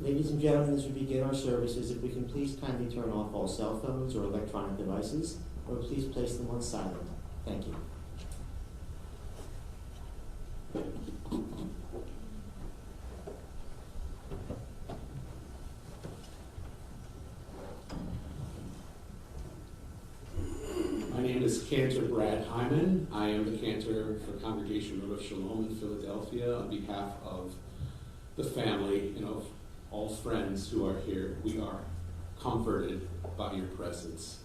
Ladies and gentlemen, as we begin our services, if we can please kindly turn off all cell phones or electronic devices, or please place them on silent. Thank you. My name is Cantor Brad Hyman. I am the cantor for Congregation Road of Shalom in Philadelphia. On behalf of the family and of all friends who are here, we are comforted by your presence.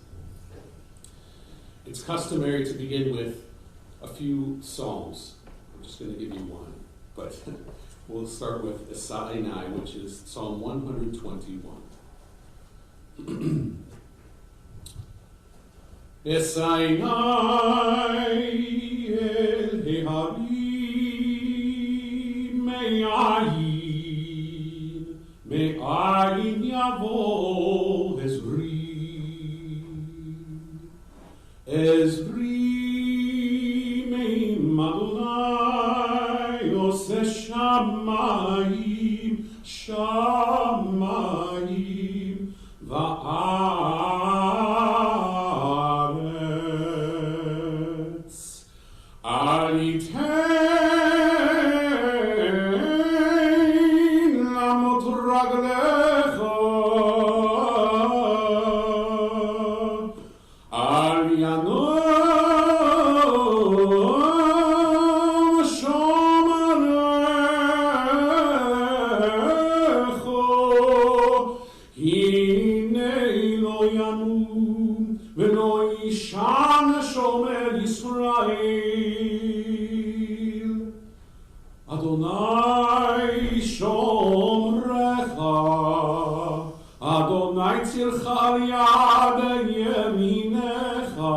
It's customary to begin with a few psalms. I'm just going to give you one, but we'll start with Esainai, which is Psalm 121. Esainai el heharim me'ayin yavo Ezri me'im Adonai ose shamayim va'aretz al yitein lamot raglecha al yanom shomarecho hinei lo yanum v'lo yishan shomer Yisrael Adonai shomrecha Adonai tzilcha al yad yeminecha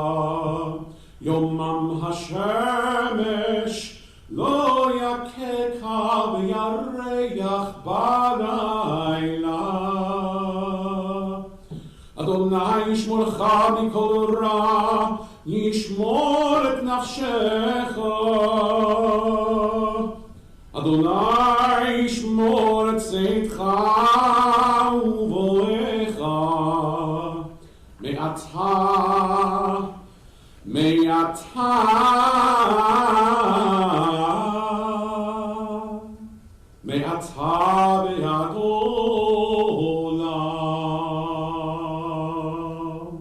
Yomam hashemesh lo yakeka v'yareach b'layla Adonai yishmorcha mikol ra yishmor et nafshecha Adonai yishmor et zeitcha uvolecha me'ata ve'ad olam.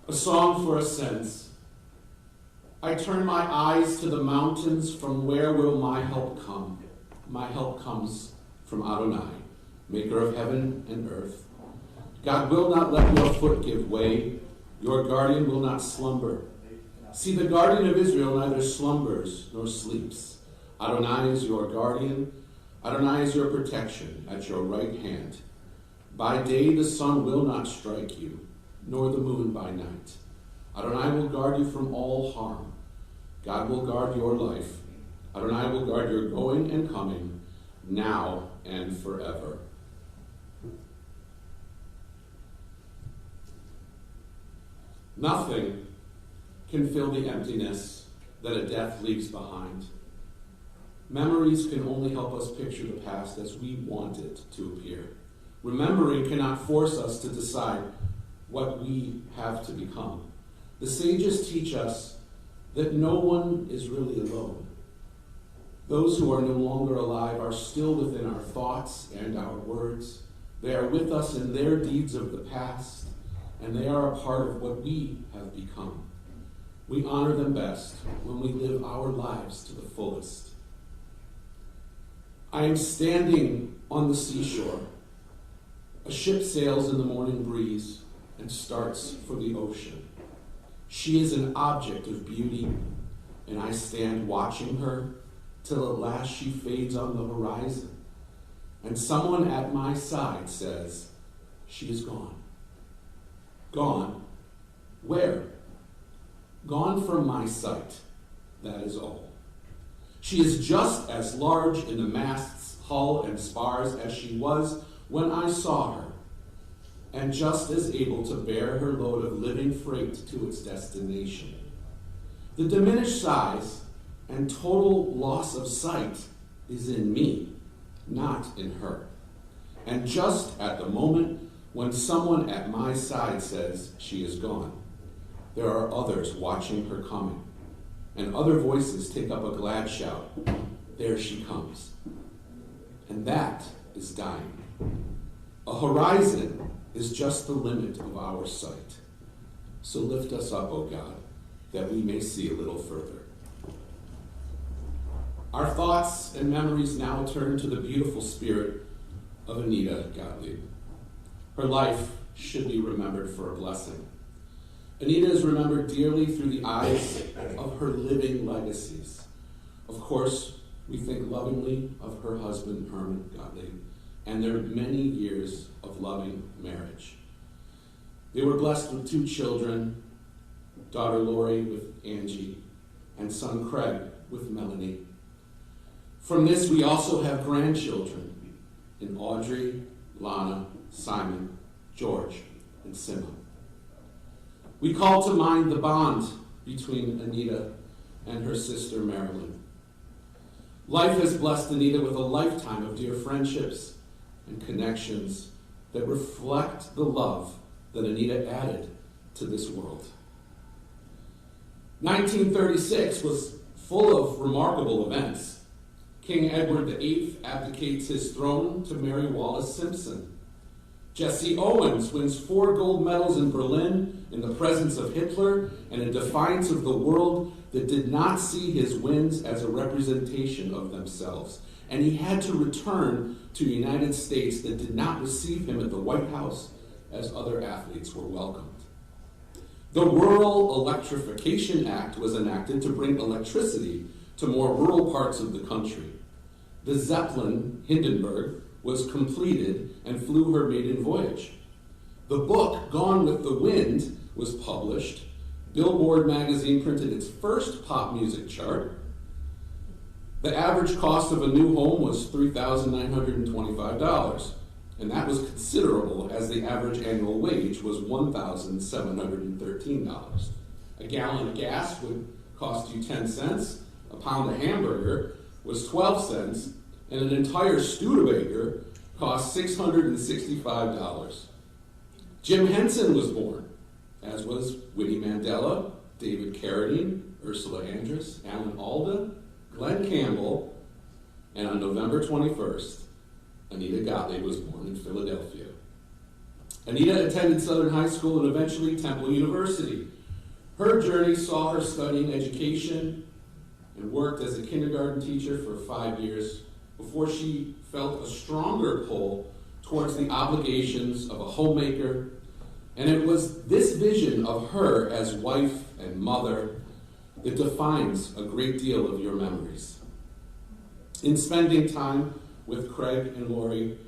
A song for ascents. I turn my eyes to the mountains, from where will my help come? My help comes from Adonai, maker of heaven and earth. God will not let your foot give way. Your guardian will not slumber. See, the guardian of Israel neither slumbers nor sleeps. Adonai is your guardian. Adonai is your protection at your right hand. By day the sun will not strike you, nor the moon by night. Adonai will guard you from all harm. God will guard your life. Adonai will guard your going and coming, now and forever. Nothing can fill the emptiness that a death leaves behind. Memories can only help us picture the past as we want it to appear. Remembering cannot force us to decide what we have to become. The sages teach us that no one is really alone. Those who are no longer alive are still within our thoughts and our words. They are with us in their deeds of the past, and they are a part of what we have become. We honor them best when we live our lives to the fullest. I am standing on the seashore. A ship sails in the morning breeze and starts for the ocean. She is an object of beauty, and I stand watching her till at last she fades on the horizon. And someone at my side says, she is gone. Gone? Where? Gone from my sight. That is all. She is just as large in the mast's hull and spars as she was when I saw her, and just as able to bear her load of living freight to its destination. The diminished size and total loss of sight is in me. not in her. And just at the moment when someone at my side says she is gone, there are others watching her coming, and other voices take up a glad shout, there she comes. And that is dying. A horizon is just the limit of our sight. So lift us up, O God, that we may see a little further. Our thoughts and memories now turn to the beautiful spirit of Anita Gottlieb. Her life should be remembered for a blessing. Anita is remembered dearly through the eyes of her living legacies. Of course, we think lovingly of her husband, Herman Gottlieb, and their many years of loving marriage. They were blessed with 2 children, daughter Lori with Angie, and son Craig with Melanie. From this, we also have grandchildren in Audrey, Lana, Simon, George, and Sima. We call to mind the bond between Anita and her sister Marilyn. Life has blessed Anita with a lifetime of dear friendships and connections that reflect the love that Anita added to this world. 1936 was full of remarkable events. King Edward VIII abdicates his throne to Mary Wallace Simpson. Jesse Owens wins 4 gold medals in Berlin in the presence of Hitler and in defiance of the world that did not see his wins as a representation of themselves. And he had to return to the United States that did not receive him at the White House as other athletes were welcomed. The Rural Electrification Act was enacted to bring electricity to more rural parts of the country. The Zeppelin Hindenburg was completed and flew her maiden voyage. The book Gone with the Wind was published. Billboard magazine printed its first pop music chart. The average cost of a new home was $3,925, and that was considerable as the average annual wage was $1,713. A gallon of gas would cost you 10 cents. A pound of hamburger was 12 cents, and an entire Studebaker cost $665. Jim Henson was born, as was Winnie Mandela, David Carradine, Ursula Andress, Alan Alda, Glenn Campbell, and on November 21st, Anita Gottlieb was born in Philadelphia. Anita attended Southern High School and eventually Temple University. Her journey saw her studying education and worked as a kindergarten teacher for 5 years before she felt a stronger pull towards the obligations of a homemaker. And it was this vision of her as wife and mother that defines a great deal of your memories. In spending time with Craig and Lori,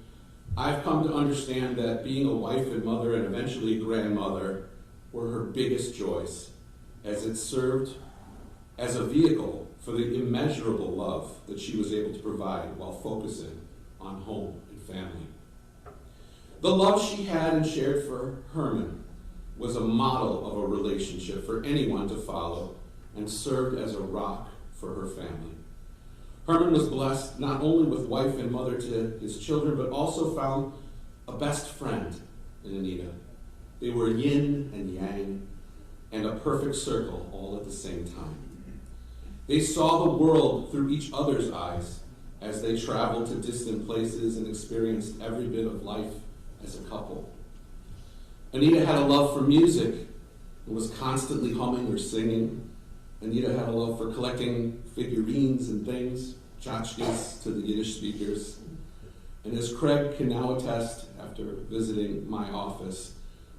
I've come to understand that being a wife and mother and eventually grandmother were her biggest joys, as it served as a vehicle for the immeasurable love that she was able to provide while focusing on home and family. The love she had and shared for Herman was a model of a relationship for anyone to follow and served as a rock for her family. Herman was blessed not only with wife and mother to his children, but also found a best friend in Anita. They were yin and yang and a perfect circle all at the same time. They saw the world through each other's eyes as they traveled to distant places and experienced every bit of life as a couple. Anita had a love for music and was constantly humming or singing. Anita had a love for collecting figurines and things, tchotchkes to the Yiddish speakers. And as Craig can now attest after visiting my office,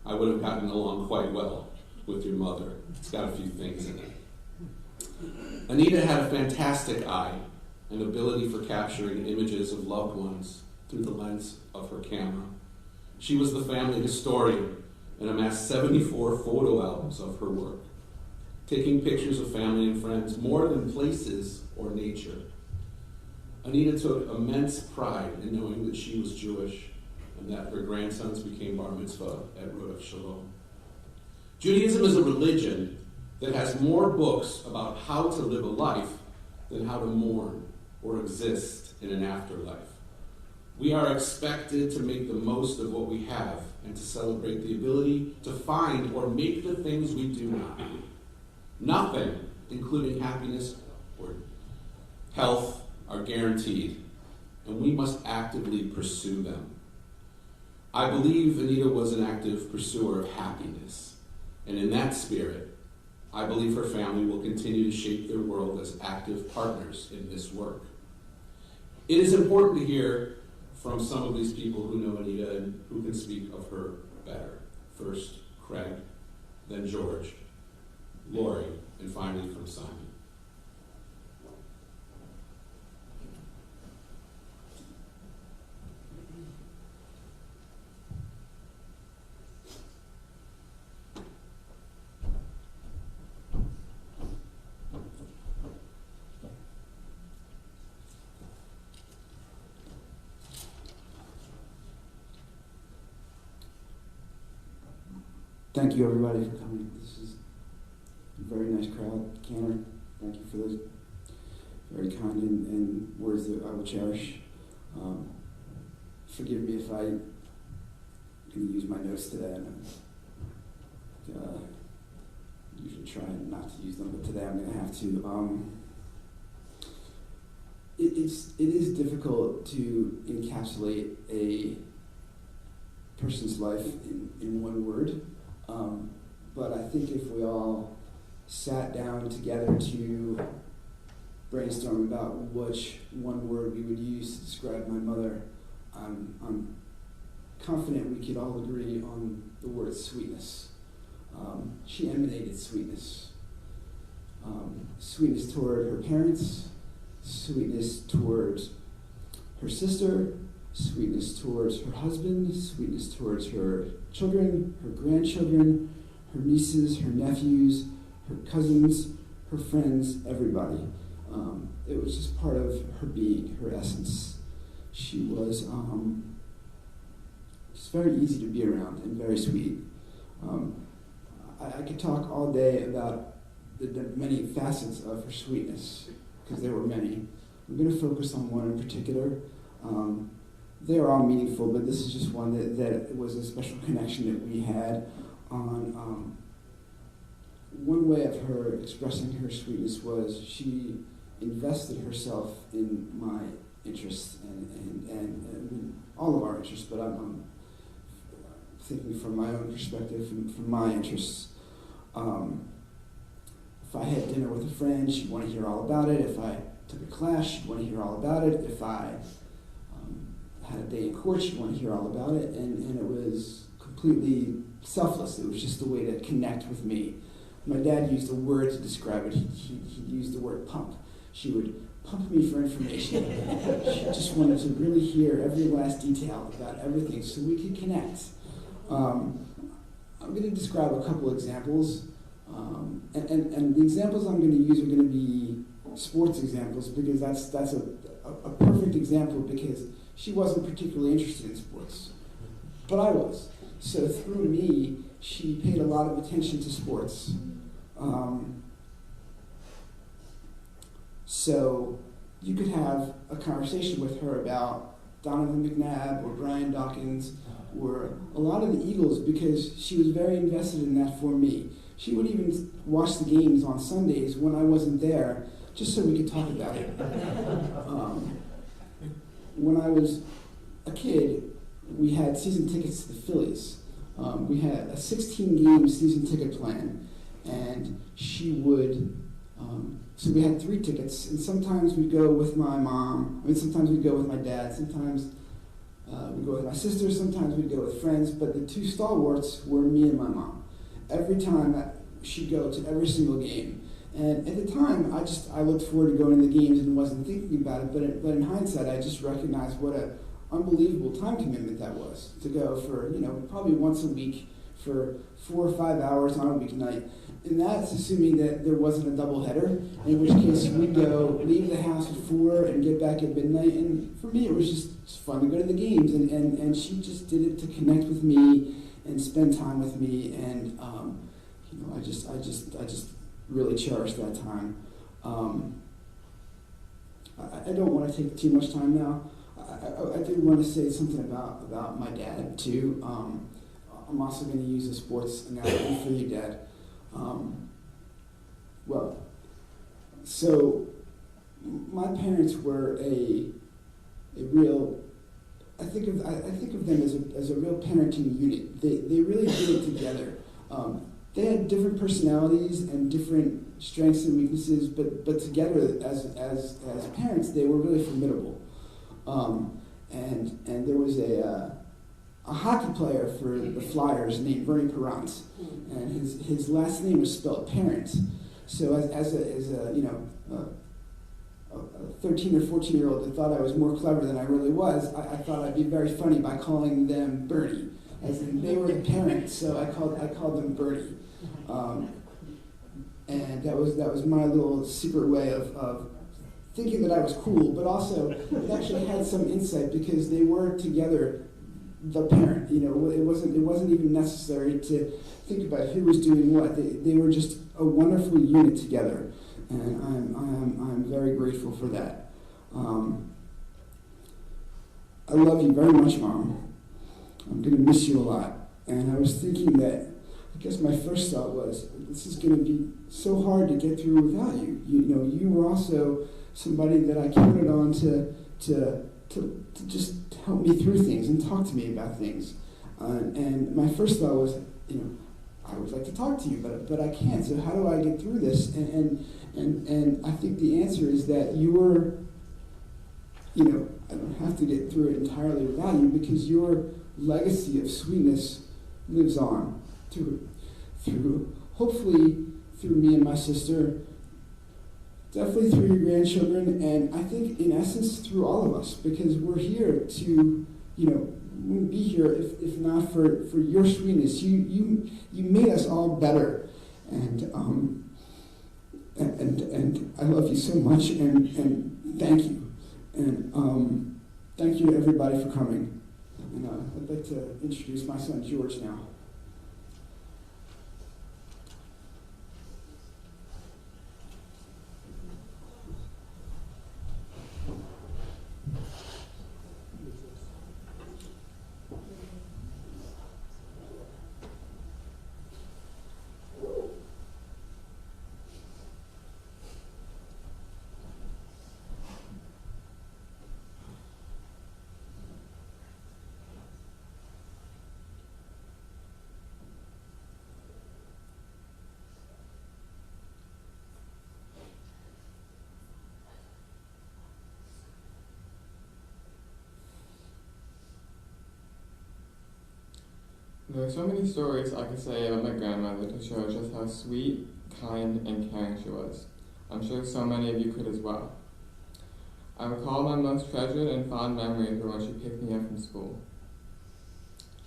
I would have gotten along quite well with your mother. It's got a few things in it. Anita had a fantastic eye and ability for capturing images of loved ones through the lens of her camera. She was the family historian and amassed 74 photo albums of her work, taking pictures of family and friends more than places or nature. Anita took immense pride in knowing that she was Jewish and that her grandsons became bar mitzvah at Rodef Shalom. Judaism is a religion that has more books about how to live a life than how to mourn or exist in an afterlife. We are expected to make the most of what we have and to celebrate the ability to find or make the things we do not. Nothing, including happiness or health, are guaranteed, and we must actively pursue them. I believe Anita was an active pursuer of happiness, and in that spirit, I believe her family will continue to shape their world as active partners in this work. It is important to hear from some of these people who know Anita and who can speak of her better. First, Craig, then George, Lori, and finally from Simon. Thank you, everybody, for coming. This is a very nice crowd. Canner, thank you for those very kind and words that I will cherish. Forgive me if I can use my notes today. I usually try not to use them, but today I'm going to have to. It is difficult to encapsulate a person's life in one word. But I think if we all sat down together to brainstorm about which one word we would use to describe my mother, I'm confident we could all agree on the word sweetness. She emanated sweetness. Sweetness toward her parents, sweetness towards her sister, sweetness towards her husband, sweetness towards her children, her grandchildren, her nieces, her nephews, her cousins, her friends, everybody. It was just part of her being, her essence. She was just very easy to be around and very sweet. I could talk all day about the many facets of her sweetness, because there were many. I'm going to focus on one in particular. They are all meaningful, but this is just one that was a special connection that we had on one way of her expressing her sweetness was she invested herself in my interests and all of our interests, but I'm thinking from my own perspective, from my interests. If I had dinner with a friend, she'd want to hear all about it. If I took a class, she'd want to hear all about it. If I had a day in court, she'd want to hear all about it, and it was completely selfless. It was just a way to connect with me. My dad used a word to describe it. He used the word pump. She would pump me for information. She just wanted to really hear every last detail about everything so we could connect. I'm going to describe a couple examples, and the examples I'm going to use are going to be sports examples, because that's a perfect example, because she wasn't particularly interested in sports, but I was. So through me, she paid a lot of attention to sports. So you could have a conversation with her about Donovan McNabb or Brian Dawkins or a lot of the Eagles, because she was very invested in that for me. She would even watch the games on Sundays when I wasn't there, just so we could talk about it. When I was a kid, we had season tickets to the Phillies. We had a 16-game season ticket plan, and she would, so we had 3 tickets, and sometimes we'd go with my mom, sometimes we'd go with my dad, sometimes we'd go with my sister, sometimes we'd go with friends, but the 2 stalwarts were me and my mom. Every time she'd go to every single game. And at the time, I looked forward to going to the games and wasn't thinking about it, but in hindsight, I just recognized what an unbelievable time commitment that was, to go for, probably once a week for 4 or 5 hours on a weeknight. And that's assuming that there wasn't a doubleheader, in which case we'd go, leave the house at 4 and get back at midnight. And for me, it was just fun to go to the games. And she just did it to connect with me and spend time with me. And, I just really cherish that time. I don't want to take too much time now. I did want to say something about my dad too. I'm also going to use a sports analogy for you, Dad. Well, so my parents were a real. I think of them as a real parenting unit. They really did it together. They had different personalities and different strengths and weaknesses, but together as parents, they were really formidable. And there was a hockey player for the Flyers named Bernie Perrant, and his last name was spelled Parent. So as a 13 or 14-year-old that thought I was more clever than I really was, I thought I'd be very funny by calling them Bernie, as in they were the parents, so I called them Bernie. And that was my little secret way of thinking that I was cool, but also it actually had some insight because they were together the parent. It wasn't even necessary to think about who was doing what. They were just a wonderful unit together, and I'm very grateful for that. I love you very much, Mom. I'm going to miss you a lot. And I was thinking that, I guess my first thought was, this is going to be so hard to get through without you. You were also somebody that I counted on to just help me through things and talk to me about things. And my first thought was, I would like to talk to you, but I can't. So how do I get through this? And I think the answer is that your, I don't have to get through it entirely without you, because your legacy of sweetness lives on through hopefully through me and my sister, definitely through your grandchildren, and I think in essence through all of us, because we're here to, we wouldn't be here if not for your sweetness. You made us all better, and I love you so much, and thank you, and thank you to everybody for coming. And I'd like to introduce my son George now. There are so many stories I could say about my grandmother to show just how sweet, kind, and caring she was. I'm sure so many of you could as well. I recall my most treasured and fond memories were when she picked me up from school.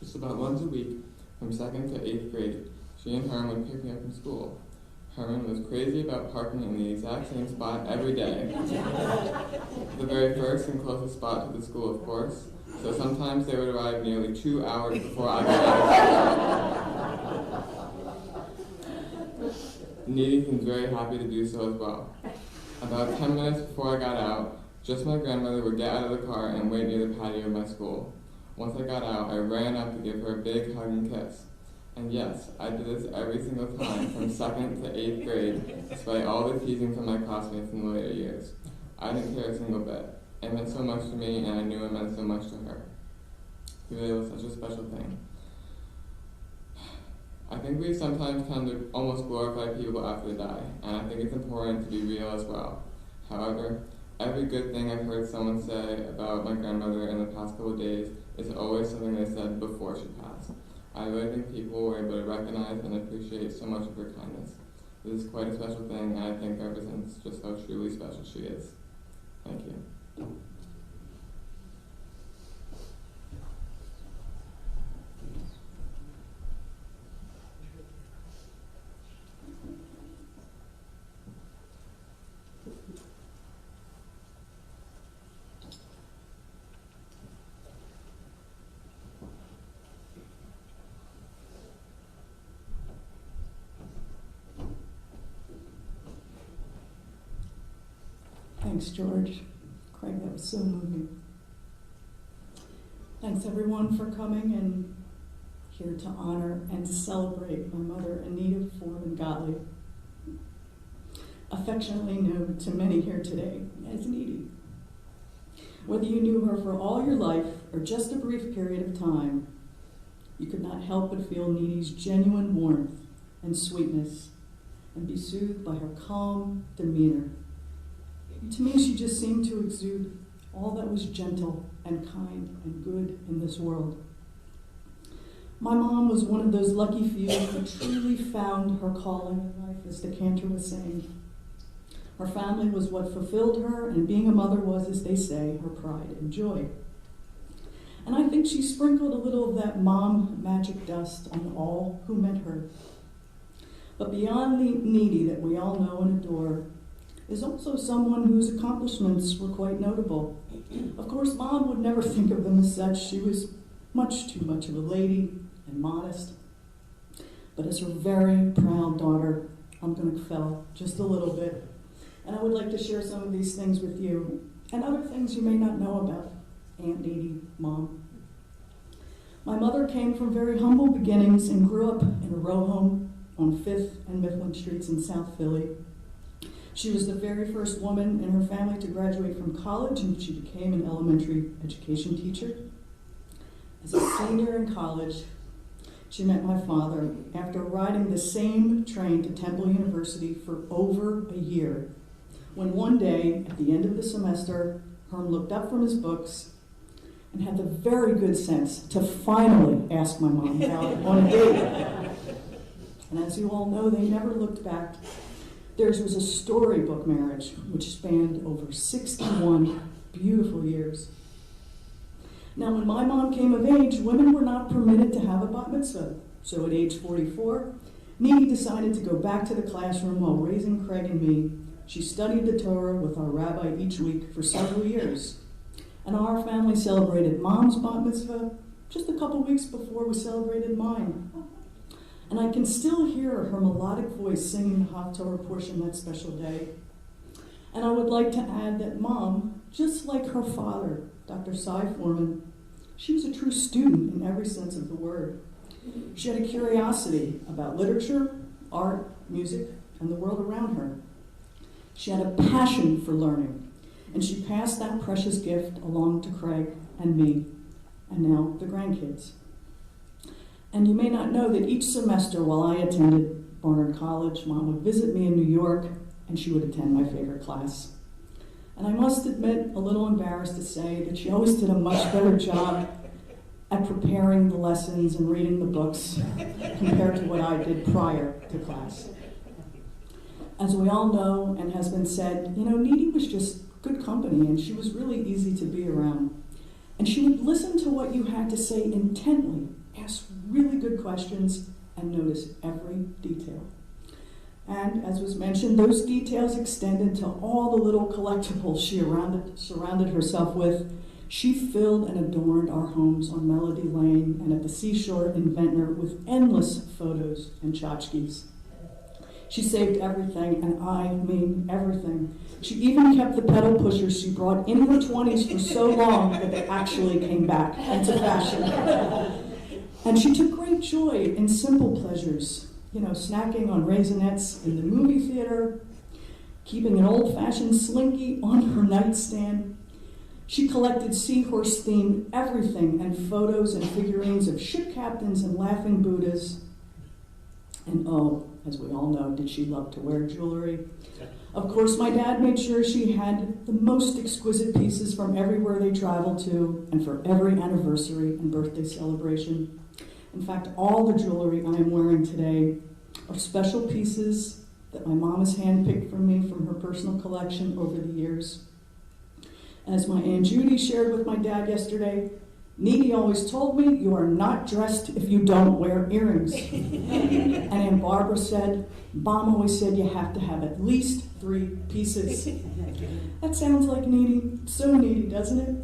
Just about once a week, from 2nd to 8th grade, she and Herman would pick me up from school. Herman was crazy about parking in the exact same spot every day. The very first and closest spot to the school, of course. So sometimes they would arrive nearly 2 hours before I got out. Needy seemed very happy to do so as well. About 10 minutes before I got out, just my grandmother would get out of the car and wait near the patio of my school. Once I got out, I ran up to give her a big hug and kiss. And yes, I did this every single time from 2nd to 8th grade, despite all the teasing from my classmates in the later years. I didn't care a single bit. It meant so much to me, and I knew it meant so much to her. It really was such a special thing. I think we sometimes tend to almost glorify people after they die, and I think it's important to be real as well. However, every good thing I've heard someone say about my grandmother in the past couple of days is always something they said before she passed. I really think people were able to recognize and appreciate so much of her kindness. This is quite a special thing, and I think represents just how truly special she is. Thank you. Thanks, George. Craig, that was so moving. Thanks everyone for coming and here to honor and to celebrate my mother, Anita Gottlieb, affectionately known to many here today as Needy. Whether you knew her for all your life or just a brief period of time, you could not help but feel Needy's genuine warmth and sweetness and be soothed by her calm demeanor. To me, she just seemed to exude all that was gentle and kind and good in this world. My mom was one of those lucky few who truly found her calling in life, as the cantor was saying. Her family was what fulfilled her, and being a mother was, as they say, her pride and joy. And I think she sprinkled a little of that mom magic dust on all who met her. But beyond the Needy that we all know and adore is also someone whose accomplishments were quite notable. Of course, Mom would never think of them as such. She was much too much of a lady and modest. But as her very proud daughter, I'm going to fell just a little bit. And I would like to share some of these things with you and other things you may not know about Aunt Needy, Mom. My mother came from very humble beginnings and grew up in a row home on 5th and Mifflin Streets in South Philly. She was the very first woman in her family to graduate from college, and she became an elementary education teacher. As a senior in college, she met my father after riding the same train to Temple University for over a year, when one day, at the end of the semester, Herm looked up from his books and had the very good sense to finally ask my mom out on a date. And as you all know, they never looked back. Theirs was a storybook marriage, which spanned over 61 beautiful years. Now, when my mom came of age, women were not permitted to have a bat mitzvah. So at age 44, Needy decided to go back to the classroom while raising Craig and me. She studied the Torah with our rabbi each week for several years. And our family celebrated Mom's bat mitzvah just a couple weeks before we celebrated mine. And I can still hear her melodic voice singing the Haftorah portion that special day. And I would like to add that Mom, just like her father, Dr. Cy Foreman, she was a true student in every sense of the word. She had a curiosity about literature, art, music, and the world around her. She had a passion for learning, and she passed that precious gift along to Craig and me, and now the grandkids. And you may not know that each semester while I attended Barnard College, Mom would visit me in New York, and she would attend my favorite class. And I must admit, a little embarrassed to say, that she always did a much better job at preparing the lessons and reading the books compared to what I did prior to class. As we all know and has been said, Needy was just good company, and she was really easy to be around. And she would listen to what you had to say intently, ask really good questions, and notice every detail. And as was mentioned, those details extended to all the little collectibles she surrounded herself with. She filled and adorned our homes on Melody Lane and at the seashore in Ventnor with endless photos and tchotchkes. She saved everything, and I mean everything. She even kept the pedal pushers she brought in her 20s for so long that they actually came back into fashion. And she took great joy in simple pleasures, snacking on Raisinets in the movie theater, keeping an old-fashioned Slinky on her nightstand. She collected seahorse-themed everything and photos and figurines of ship captains and laughing Buddhas. And as we all know, did she love to wear jewelry. Of course, my dad made sure she had the most exquisite pieces from everywhere they traveled to and for every anniversary and birthday celebration. In fact, all the jewelry I am wearing today are special pieces that my mom has handpicked for me from her personal collection over the years. As my Aunt Judy shared with my dad yesterday, Needy always told me, "You are not dressed if you don't wear earrings." And Aunt Barbara said, "Mom always said you have to have at least 3 pieces." That sounds like Needy, so Needy, doesn't it?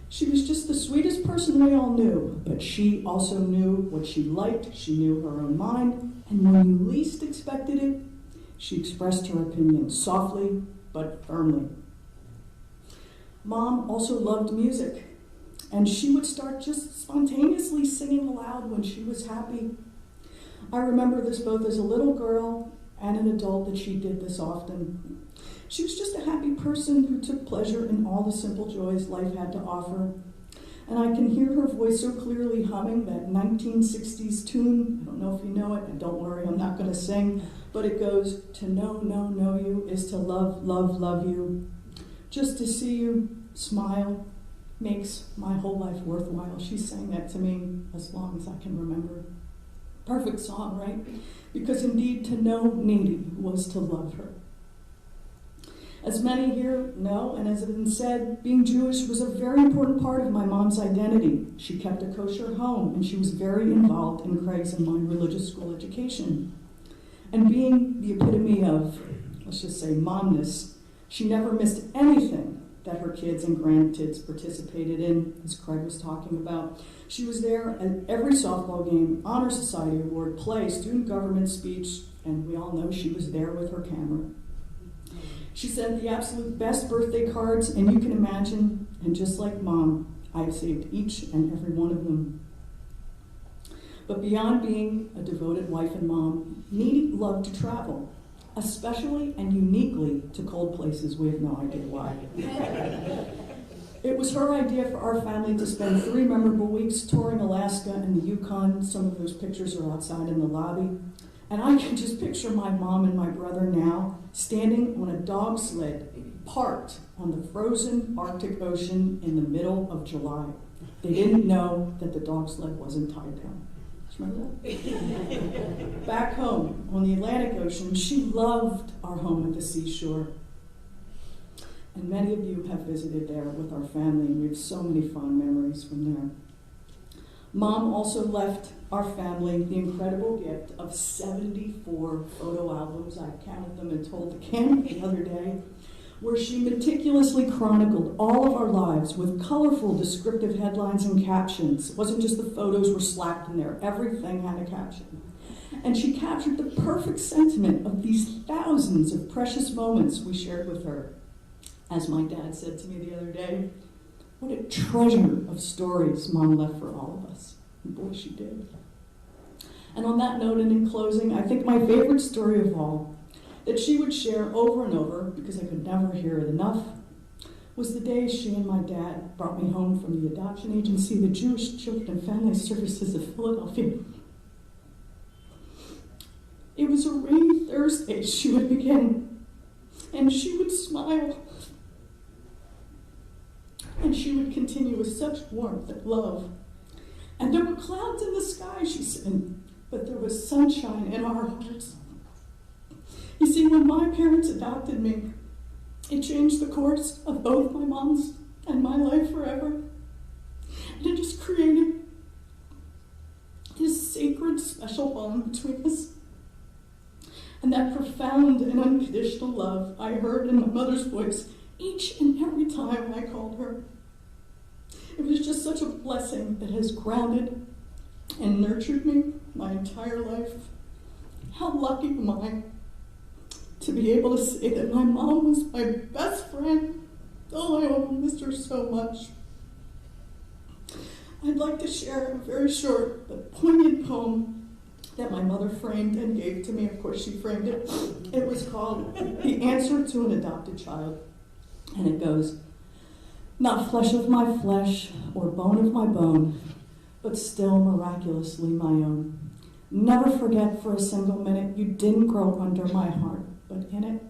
She was just the sweetest person we all knew, but she also knew what she liked, she knew her own mind, and when you least expected it, she expressed her opinion softly but firmly. Mom also loved music. and she would start just spontaneously singing aloud when she was happy. I remember this both as a little girl and an adult that she did this often. She was just a happy person who took pleasure in all the simple joys life had to offer. And I can hear her voice so clearly humming that 1960s tune. I don't know if you know it, and don't worry, I'm not going to sing, but it goes, to know you is to love, love, love you. Just to see you smile makes my whole life worthwhile. She sang that to me as long as I can remember. Perfect song, right? Because indeed, to know Needy was to love her. As many here know, and as has been said, being Jewish was a very important part of my mom's identity. She kept a kosher home, and she was very involved in Craig's and my religious school education. And being the epitome of, let's just say, momness, she never missed anything that her kids and grandkids participated in, as Craig was talking about. She was there at every softball game, honor society award, play, student government speech, and we all know she was there with her camera. She sent the absolute best birthday cards, and you can imagine, and just like Mom, I've saved each and every one of them. But beyond being a devoted wife and mom, Needy loved to travel, especially and uniquely to cold places. We have no idea why. It was her idea for our family to spend 3 memorable weeks touring Alaska and the Yukon. Some of those pictures are outside in the lobby. And I can just picture my mom and my brother now standing on a dog sled parked on the frozen Arctic Ocean in the middle of July. They didn't know that the dog sled wasn't tied down. Remember that? Back home on the Atlantic Ocean, she loved our home at the seashore. And many of you have visited there with our family, and we have so many fond memories from there. Mom also left our family the incredible gift of 74 photo albums. I counted them and told the camera the other day, where she meticulously chronicled all of our lives with colorful, descriptive headlines and captions. It wasn't just the photos were slapped in there. Everything had a caption. And she captured the perfect sentiment of these thousands of precious moments we shared with her. As my dad said to me the other day, what a treasure of stories Mom left for all of us. And boy, she did. And on that note, and in closing, I think my favorite story of all, that she would share over and over, because I could never hear it enough, was the day she and my dad brought me home from the adoption agency, the Jewish Children and Family Services of Philadelphia. It was a rainy Thursday, she would begin, and she would smile. And she would continue with such warmth and love. And there were clouds in the sky, she said, but there was sunshine in our hearts. You see, when my parents adopted me, it changed the course of both my mom's and my life forever. And it just created this sacred, special bond between us. And that profound and unconditional love I heard in my mother's voice each and every time I called her. It was just such a blessing that has grounded and nurtured me my entire life. How lucky am I to be able to say that my mom was my best friend. Oh, I missed her so much. I'd like to share a very short but poignant poem that my mother framed and gave to me. Of course, she framed it. It was called The Answer to an Adopted Child. And it goes, not flesh of my flesh or bone of my bone, but still miraculously my own. Never forget for a single minute you didn't grow under my heart, but in it.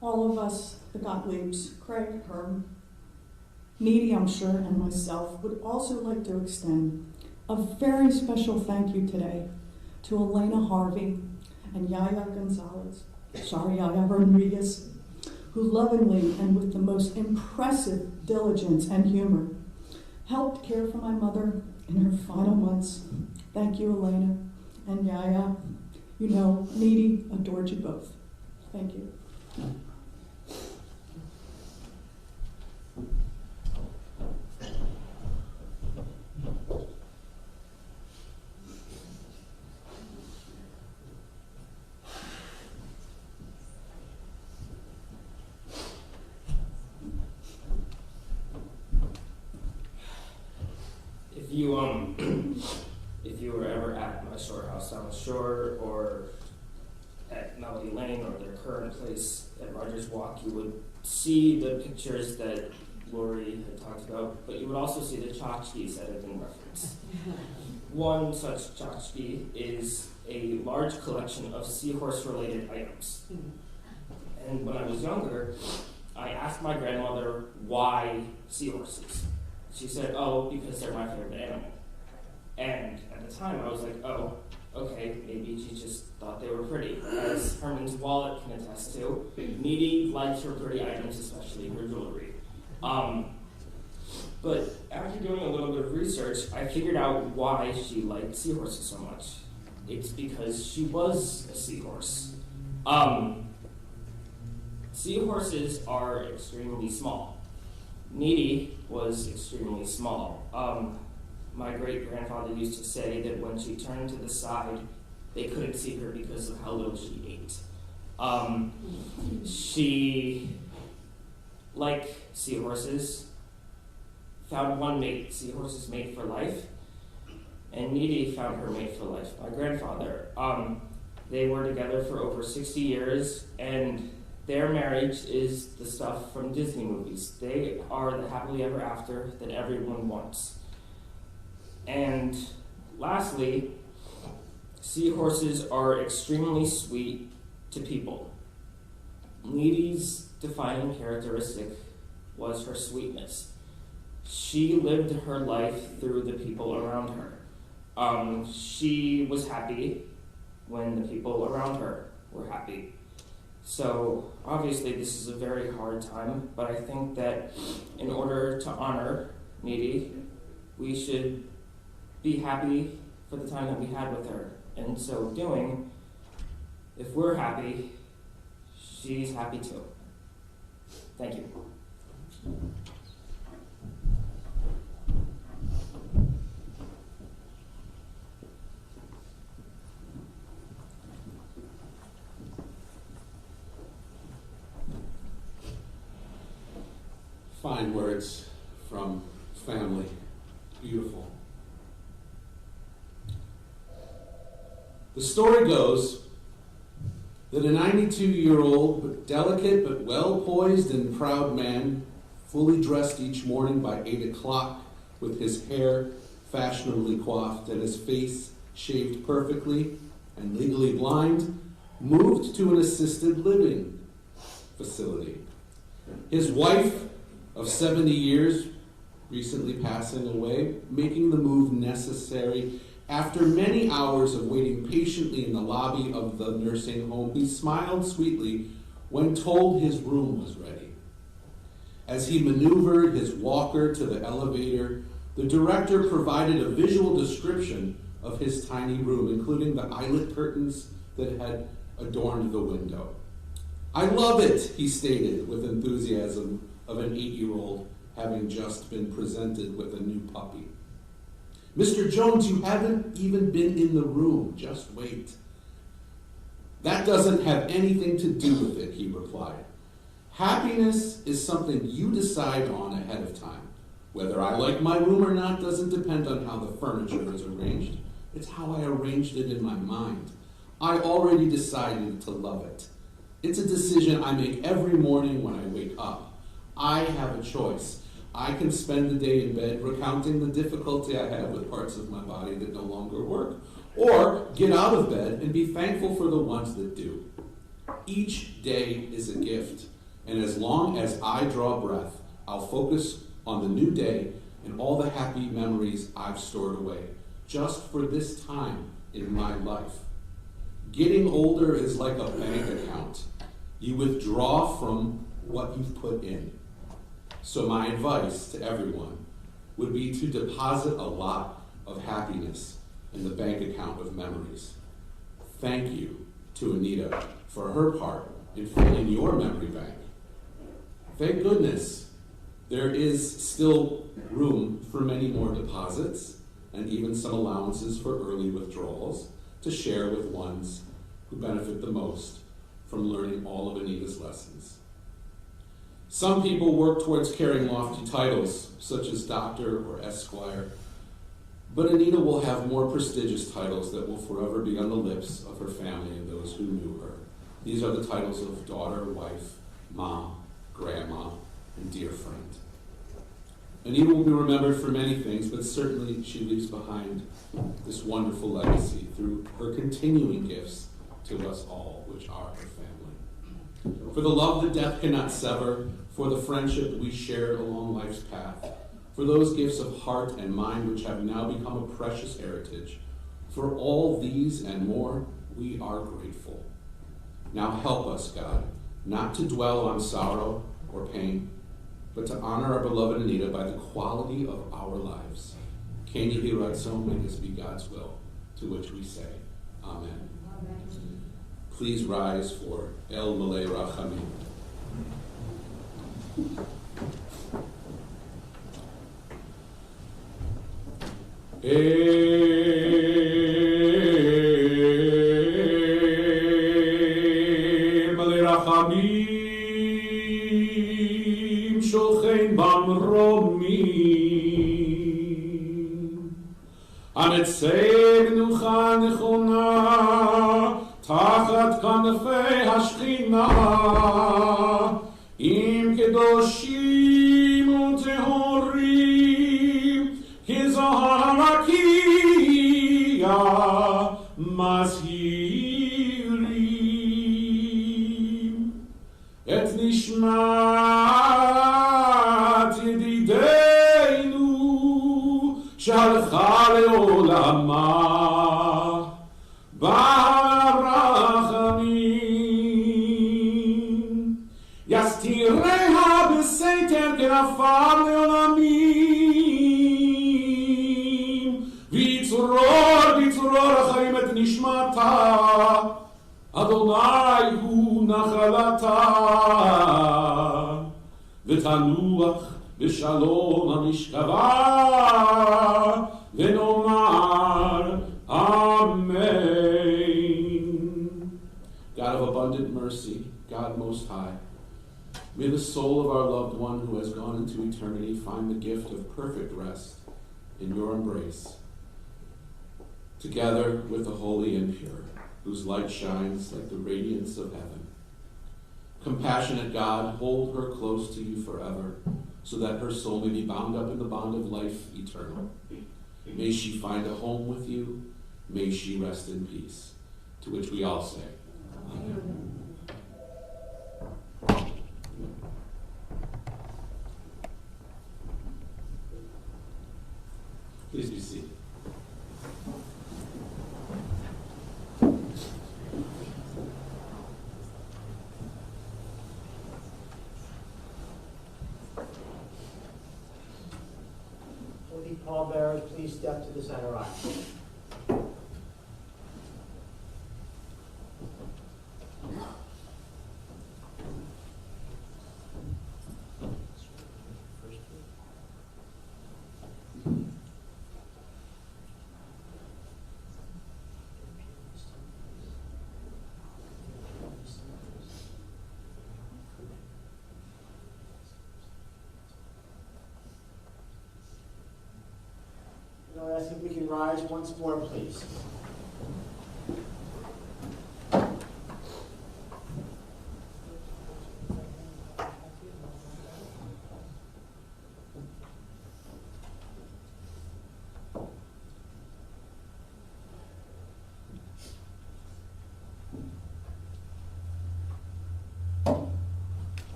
All of us, the Gottliebs, Craig, Herm, Needy, I'm sure, and myself, would also like to extend a very special thank you today to Elena Harvey and Yaya Rodriguez, who lovingly and with the most impressive diligence and humor helped care for my mother in her final months. Thank you, Elena and Yaya. You know, Needy adored you both. Thank you. If you were ever at my shore house on the shore or at Melody Lane or their current place at Rogers Walk, you would see the pictures that Lori had talked about, but you would also see the tchotchkes that have been referenced. One such tchotchke is a large collection of seahorse-related items. And when I was younger, I asked my grandmother why seahorses. She said, oh, because they're my favorite animal. And at the time, I was like, oh, okay, maybe she just thought they were pretty. As Herman's wallet can attest to, Needy likes her pretty items, especially her jewelry. But after doing a little bit of research, I figured out why she liked seahorses so much. It's because she was a seahorse. Seahorses are extremely small. Needy was extremely small. My great-grandfather used to say that when she turned to the side, they couldn't see her because of how little she ate. She, like seahorses, found one mate. Seahorses mate for life, and Needy found her mate for life, my grandfather. They were together for over 60 years, and their marriage is the stuff from Disney movies. They are the happily ever after that everyone wants. And lastly, seahorses are extremely sweet to people. Needy's defining characteristic was her sweetness. She lived her life through the people around her. She was happy when the people around her were happy. So obviously this is a very hard time, but I think that in order to honor Needy, we should be happy for the time that we had with her. And so doing, if we're happy, she's happy too. Thank you. Fine words from family. Beautiful. The story goes that a 92-year-old, but delicate but well-poised and proud man, fully dressed each morning by 8 o'clock, with his hair fashionably coiffed and his face shaved perfectly and legally blind, moved to an assisted living facility. His wife of 70 years recently passing away, making the move necessary. After many hours of waiting patiently in the lobby of the nursing home, he smiled sweetly when told his room was ready. As he maneuvered his walker to the elevator, the director provided a visual description of his tiny room, including the eyelet curtains that had adorned the window. "I love it," he stated with enthusiasm of an 8-year-old having just been presented with a new puppy. "Mr. Jones, you haven't even been in the room. Just wait." "That doesn't have anything to do with it," he replied. "Happiness is something you decide on ahead of time. Whether I like my room or not doesn't depend on how the furniture is arranged. It's how I arranged it in my mind. I already decided to love it. It's a decision I make every morning when I wake up. I have a choice. I can spend the day in bed recounting the difficulty I have with parts of my body that no longer work, or get out of bed and be thankful for the ones that do. Each day is a gift, and as long as I draw breath, I'll focus on the new day and all the happy memories I've stored away, just for this time in my life. Getting older is like a bank account. You withdraw from what you've put in. So my advice to everyone would be to deposit a lot of happiness in the bank account of memories. Thank you to Anita for her part in filling your memory bank. Thank goodness there is still room for many more deposits and even some allowances for early withdrawals to share with ones who benefit the most from learning all of Anita's lessons. Some people work towards carrying lofty titles, such as doctor or esquire, But Anita will have more prestigious titles that will forever be on the lips of her family and those who knew her. These are the titles of daughter, wife, mom, grandma, and dear friend. Anita will be remembered for many things, but certainly she leaves behind this wonderful legacy through her continuing gifts to us all, which are her family. For the love that death cannot sever, for the friendship we shared along life's path, for those gifts of heart and mind which have now become a precious heritage, for all these and more, we are grateful. Now help us, God, not to dwell on sorrow or pain, but to honor our beloved Anita by the quality of our lives. Ken Yehi Ratzon, may this be God's will, to which we say, Amen. Amen. Please rise for El Malei Rachamim. El Malei Rachamim. שוכן במרומים, המצא מנוחה נכונה, תחת כנפי השכינה, עם קדושים וטהורים, כזוהר הרקיע, מזהירים את נשמת ידידנו שהלכה לעולמה ברחמים, יסתיריה בסתר כנפר לעולמים, ויצרור החיים את נשמתה, אדוני הוא נחלתה, ותנוח בשלום המשכבה, ונאמר Amen. God of abundant mercy, God most high, may the soul of our loved one who has gone into eternity find the gift of perfect rest in your embrace, together with the holy and pure, whose light shines like the radiance of heaven. Compassionate God, hold her close to you forever, so that her soul may be bound up in the bond of life eternal. May she find a home with you. May she rest in peace. To which we all say, Amen. Please be seated. Will the pallbearers please step to the center aisle? I'll ask if we can rise once more, please.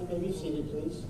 You may be seated, please.